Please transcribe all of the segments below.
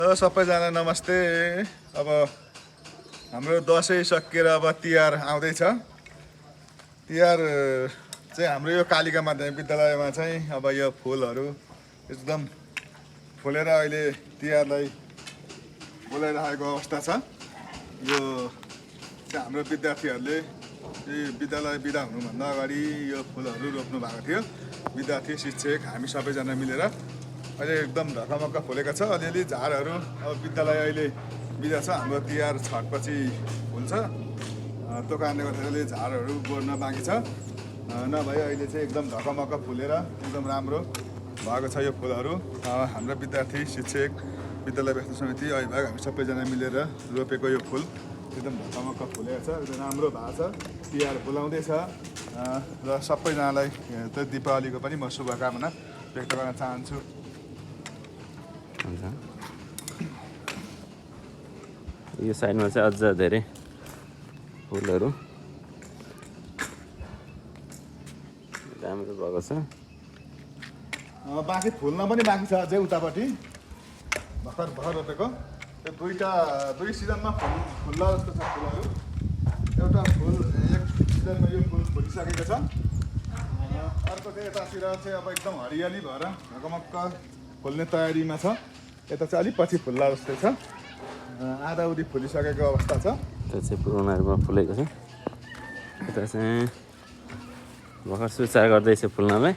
Hello सबैजना नमस्ते। अब हाम्रो दसैँ सकिएर अब तिहार आउँदैछ। तिहार चाहिँ हाम्रो यो कालिका माध्यमिक विद्यालयमा चाहिँ अब यो फुलहरू एकदम फुलेर अहिले तिहारलाई बोलाइरहेको अवस्था छ। यो चाहिँ हाम्रो विद्यार्थीहरूले विद्यालय बिदा हुनुभन्दा अगाडि यो फुलहरू रोप्नु भएको थियो। विद्यार्थी शिक्षक हामी सबैजना मिलेर अहिले एकदम ढकमक्क फुलेको छ। अलिअलि झारहरू अब विद्यालय अहिले बिदा छ। हाम्रो तिहार छटपछि हुन्छ, त्यो कारणले गर्दाखेरि झारहरू गोड्न बाँकी छ। नभए अहिले चाहिँ एकदम ढकमक्क फुलेर एकदम राम्रो भएको छ यो फुलहरू। हाम्रो विद्यार्थी शिक्षक विद्यालय व्यवस्था समिति अभिभावक हामी सबैजना मिलेर रोपेको यो फुल एकदम ढकमक्क फुलेको छ, एकदम राम्रो भएको छ। तिहार बोलाउँदैछ र सबैजनालाई त्यो दीपावलीको पनि म शुभकामना व्यक्त गर्न चाहन्छु। यो साइडमा चाहिँ अझ धेरै फुलहरू राम्रो भएको छ। बाँकी फुल्न पनि बाँकी छ अझै उतापट्टि भर्खर रोपेको त्यो दुई सिजनमा फुल्ला जस्तो छ फुलहरू। एउटा फुल एक सिजनमा यो फुल फुलिसकेको छ, अर्को चाहिँ यतातिर चाहिँ अब एकदम हरियाली भएर ढकमक्क फुल्ने तयारीमा छ। यता चाहिँ अलिक पछि फुल्ला जस्तै छ, आधा उधी फुलिसकेको अवस्था छ। त्यो चाहिँ पुरानो रूपमा फुलेको छ। यता चाहिँ भर्खर सुचार गर्दैछ फुल्नलाई।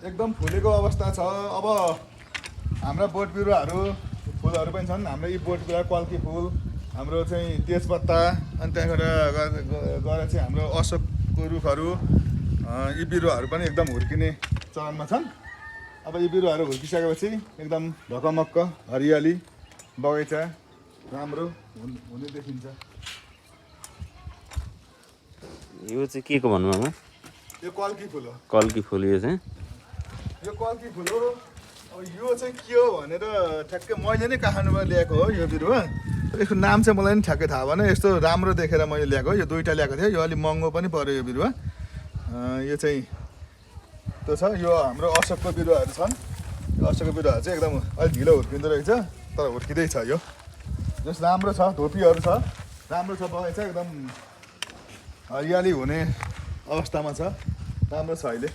एकदम फुलेको अवस्था छ। अब हाम्रा बोट बिरुवाहरू फुलहरू पनि छन्। हाम्रो यी बोट बिरुवा कल्की फुल, हाम्रो चाहिँ तेजपत्ता, अनि त्यहाँबाट गएर चाहिँ हाम्रो अशोकको रुखहरू, यी बिरुवाहरू पनि एकदम हुर्किने चरणमा छन्। अब यी बिरुवाहरू हुर्किसकेपछि एकदम ढकमक्क हरियाली बगैँचा राम्रो हुने देखिन्छ। यो चाहिँ के को भन्नु आमा? यो कल्की फुल हो। कल्की फुल यो चाहिँ यो कल्की फुल हो। अब यो चाहिँ के हो भनेर ठ्याक्कै मैले नै काठमाडौँबाट ल्याएको हो यो बिरुवा। यसको नाम चाहिँ मलाई पनि ठ्याक्कै थाहा भएन। यस्तो राम्रो देखेर मैले ल्याएको। यो दुईवटा ल्याएको थिएँ। यो अलिक महँगो पनि पर्यो यो बिरुवा। यो चाहिँ त्यो छ। यो हाम्रो अशोकको बिरुवाहरू छन्। यो अशोकको बिरुवाहरू चाहिँ एकदम अलिक ढिलो हुर्किँदो रहेछ, तर हुर्किँदै छ। यो जस राम्रो छ, धोपीहरू छ, राम्रो छ, बगैँचा एकदम हरियाली हुने अवस्थामा छ, राम्रो छ अहिले।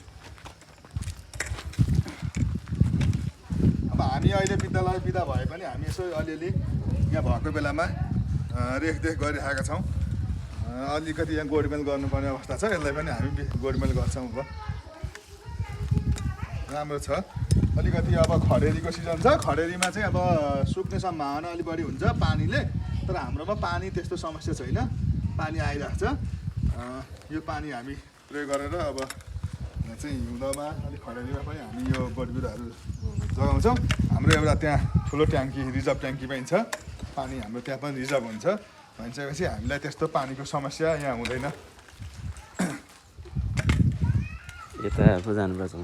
अब हामी अहिले विद्यालय बिदा भए पनि हामी यसो अलिअलि यहाँ भएको बेलामा रेखदेख गरिरहेका छौँ। अलिकति यहाँ गोडमेल गर्नुपर्ने अवस्था छ, यसलाई पनि हामी गोडमेल गर्छौँ। अब राम्रो छ। अलिकति अब खडेरीको सिजन छ। खडेरीमा चाहिँ अब सुक्ने सम्भावना अलिक बढी हुन्छ पानीले, तर हाम्रोमा पानी त्यस्तो समस्या छैन, पानी आइरहेको छ। यो पानी हामी प्रयोग गरेर अब चाहिँ हिउँदमा अलिक खडेरीमा पनि हामी यो बोट बिरुवाहरू जगाउँछौँ। हाम्रो एउटा त्यहाँ ठुलो ट्याङ्की, रिजर्भ ट्याङ्की पनि छ। पानी हाम्रो त्यहाँ पनि रिजर्भ हुन्छ भनिसकेपछि हामीलाई त्यस्तो पानीको समस्या यहाँ हुँदैन। यता पो जानुपर्छ।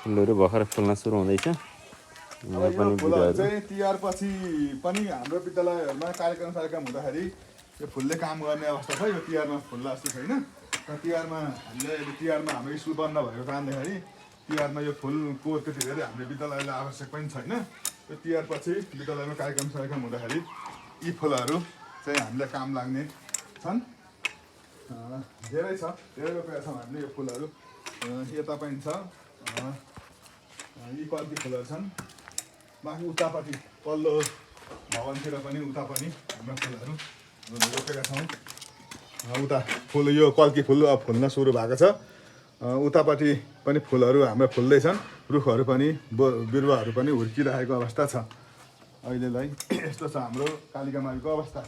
फुलहरू भर्खर फुल्न सुरु हुँदैछ। यो फुलहरू चाहिँ तिहार पछि पनि हाम्रो विद्यालयहरूमा कार्यक्रम हुँदाखेरि यो फुलले काम गर्ने अवस्था छ। यो तिहारमा फुल्ला जस्तो छैन। तर तिहारमा हामीले तिहारमा हाम्रो स्कुल बन्द भएको कारणले तिहारमा यो फुलको त्यति धेरै हाम्रो विद्यालयलाई आवश्यक पनि छैन। यो तिहार पछि विद्यालयमा कार्यक्रम हुँदाखेरि यी फुलहरू चाहिँ हामीलाई काम लाग्ने छन्। धेरै छ, धेरै रोपेका छौँ हामीले यो फुलहरू। यता पनि छ, यी कल्की फुलहरू छन्। बाँकी उतापट्टि पल्लो भवनतिर पनि उता पनि हाम्रा फुलहरू रोपेका छौँ। उता फुल यो कल्की फुल अब फुल्न सुरु भएको छ। उतापट्टि पनि फुलहरू हाम्रो फुल्दैछन्। रुखहरू पनि बिरुवाहरू पनि हुर्किरहेको अवस्था छ अहिलेलाई। यस्तो छ हाम्रो कालिका माईको अवस्था।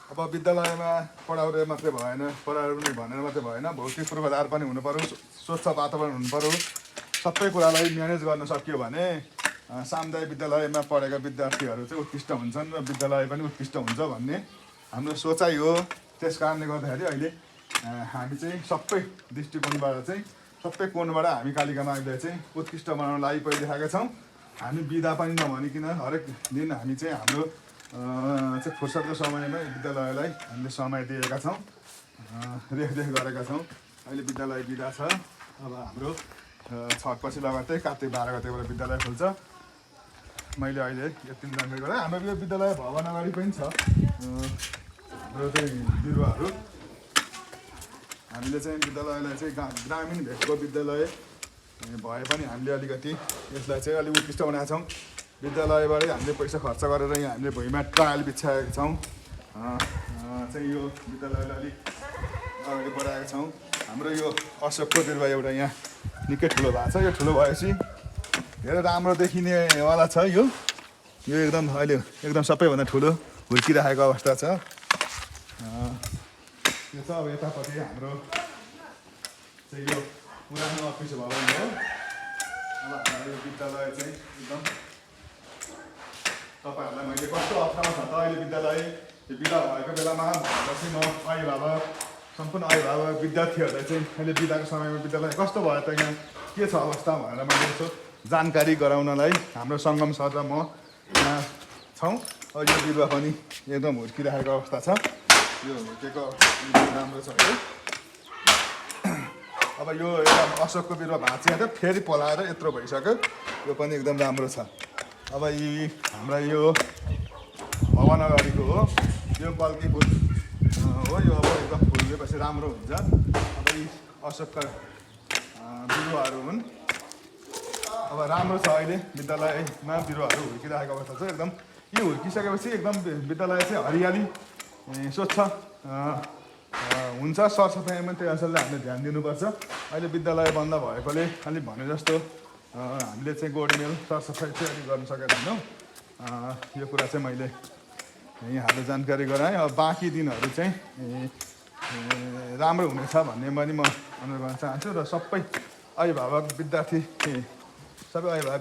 अब विद्यालयमा पढाउने मात्रै भएन, पढाउने भनेर मात्रै भएन, भौतिक पूर्वाधार पनि हुनु पऱ्यो, स्वच्छ वातावरण हुनु पऱ्यो। सबै कुरालाई म्यानेज गर्न सकियो भने सामुदायिक विद्यालयमा पढेका विद्यार्थीहरू चाहिँ उत्कृष्ट हुन्छन् र विद्यालय पनि उत्कृष्ट हुन्छ भन्ने हाम्रो सोचाइ हो। त्यस कारणले गर्दाखेरि अहिले हामी चाहिँ सबै दृष्टिकोणबाट चाहिँ सबै कोणबाट हामी कालिका माईलाई चाहिँ उत्कृष्ट बनाउन लागि परिरहेका छौँ। हामी बिदा पनि नभनिकन हरेक दिन हामी चाहिँ हाम्रो चाहिँ फुर्सदको समयमा विद्यालयलाई हामीले समय दिएका छौँ, रेखदेख गरेका छौँ। अहिले विद्यालय बिदा छ। अब हाम्रो छठपछि लगत्तै कार्तिक 12 गतेबाट विद्यालय खुल्छ। मैले अहिले यति जानकारी गराएँ। हाम्रो यो विद्यालय भवन अगाडि पनि छ हाम्रो चाहिँ बिरुवाहरू। हामीले चाहिँ विद्यालयलाई चाहिँ ग्रामीण भेगको विद्यालय भए पनि हामीले अलिकति यसलाई चाहिँ अलिक उत्कृष्ट बनाएका छौँ। विद्यालयबाटै हामीले पैसा खर्च गरेर यहाँ हामीले भुइँमा टाइल बिछाएका छौँ। चाहिँ यो विद्यालयलाई अलिक अगाडि बढाएका छौँ। हाम्रो यो अशोकको बिरुवा एउटा यहाँ निकै ठुलो भएको छ। यो ठुलो भएपछि धेरै राम्रो देखिनेवाला छ। यो एकदम अहिले एकदम सबैभन्दा ठुलो हुर्किराखेको अवस्था छ। यो छ अब यतापट्टि हाम्रो चाहिँ यो पुरानो अफिस भवन हो। अब हाम्रो यो विद्यालय चाहिँ एकदम तपाईँहरूलाई मैले कस्तो अवस्थामा छ त अहिले विद्यालय बिदा भएको बेलामा भनेपछि म अभिभावक सम्पूर्ण अभिभावक विद्यार्थीहरूलाई चाहिँ अहिले बिदाको समयमा विद्यालय कस्तो भयो त यहाँ के छ अवस्था भनेर मैले यसो जानकारी गराउनलाई हाम्रो सङ्गम सर र म यहाँ छौँ। यो बिरुवा पनि एकदम हुर्किरहेको अवस्था छ। यो हुर्केको राम्रो छ है। अब यो एउटा अशोकको बिरुवा भाँचिया थियो, फेरि पलाएर यत्रो भइसक्यो। यो पनि एकदम राम्रो छ। अब यी हाम्रा यो भवन अगाडिको हो, यो बल्की फुल हो। यो अब एकदम फुल्केपछि राम्रो हुन्छ। अब यी अशोकका बिरुवाहरू हुन्। अब राम्रो छ। अहिले विद्यालयमा बिरुवाहरू हुर्किरहेको अवस्था छ। एकदम यो हुर्किसकेपछि एकदम विद्यालय चाहिँ हरियाली स्वच्छ हुन्छ। सरसफाइमा त्यो असलले हामीले ध्यान दिनुपर्छ। अहिले विद्यालय बन्द भएकोले अलिक भने जस्तो हामीले चाहिँ गोडमेल सरसफाइ चाहिँ अलिक गर्न सकेका छैनौँ। यो कुरा चाहिँ मैले यहाँहरूले जानकारी गराएँ। अब बाँकी दिनहरू चाहिँ राम्रो हुनेछ भन्ने पनि म अनुरोध गर्न चाहन्छु। र सबै अभिभावक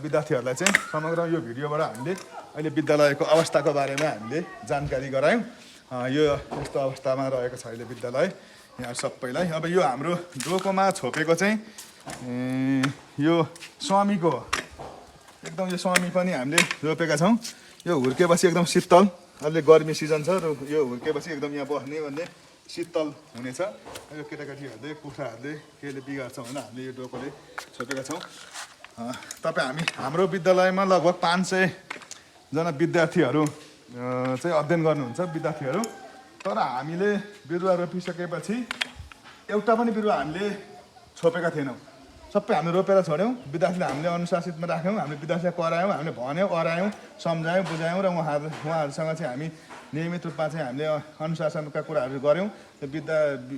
विद्यार्थीहरूलाई चाहिँ समग्र यो भिडियोबाट हामीले अहिले विद्यालयको अवस्थाको बारेमा हामीले जानकारी गरायौँ। यो यस्तो अवस्थामा रहेको छ अहिले विद्यालय यहाँ सबैलाई। अब यो हाम्रो डोकोमा छोपेको चाहिँ यो स्वामीको हो। एकदम यो स्वामी पनि हामीले रोपेका छौँ। यो हुर्केपछि एकदम शीतल, अहिले गर्मी सिजन छ र यो हुर्केपछि एकदम यहाँ बस्ने भन्ने शीतल हुनेछ। यो केटाकेटीहरूले कुखुराहरूले केले बिगार्छ भनेर हामीले यो डोकोले छोपेका छौँ। हाम्रो विद्यालयमा लगभग 500जना विद्यार्थीहरू चाहिँ अध्ययन गर्नुहुन्छ विद्यार्थीहरू। तर हामीले बिरुवा रोपिसकेपछि एउटा पनि बिरुवा हामीले छोपेका थिएनौँ। सबै हामीले रोपेर छोड्यौँ। विद्यार्थीलाई हामीले अनुशासितमा राख्यौँ। हामीले विद्यार्थीलाई करायौँ, हामीले भन्यौँ, अरायौँ, सम्झायौँ, बुझायौँ र उहाँहरूसँग चाहिँ हामी नियमित रूपमा चाहिँ हामीले अनुशासनका कुराहरू गऱ्यौँ। त्यो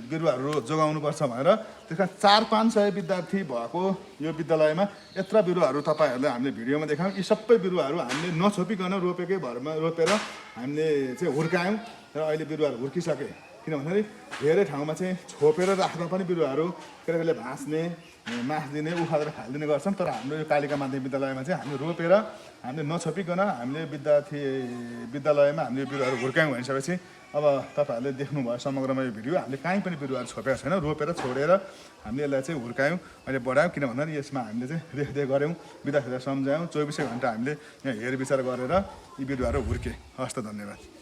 बिरुवाहरू जोगाउनुपर्छ भनेर। त्यसका 400-500 विद्यार्थी भएको यो विद्यालयमा यत्रो बिरुवाहरू तपाईँहरूलाई हामीले भिडियोमा देखायौँ। यी सबै बिरुवाहरू हामीले नछोपिकन रोपेकै भरमा रोपेर हामीले चाहिँ हुर्कायौँ र अहिले बिरुवाहरू हुर्किसके। किन भन्दाखेरि धेरै ठाउँमा चाहिँ छोपेर राख्दा पनि बिरुवाहरू केटाकेटीले भाँच्ने, मास दिने, उखालेर खालिदिने गर्छन्। तर हाम्रो यो कालिका माध्यमिक विद्यालयमा चाहिँ हामीले रोपेर हामीले नछोपिकन हामीले विद्यालयमा हामीले बिरुवाहरू हुर्कायौँ भनिसकेपछि अब तपाईँहरूले देख्नुभयो समग्रमा यो भिडियो। हामीले कहीँ पनि बिरुवाहरू छोपेका छैन, रोपेर छोडेर हामीले यसलाई चाहिँ हुर्कायौँ, अहिले बढायौँ। किन भन्दाखेरि यसमा हामीले चाहिँ रेखदेख गऱ्यौँ, विद्यार्थीलाई सम्झायौँ, 24 घन्टा हामीले यहाँ हेरविचार गरेर यी बिरुवाहरू हुर्के। हस् त, धन्यवाद।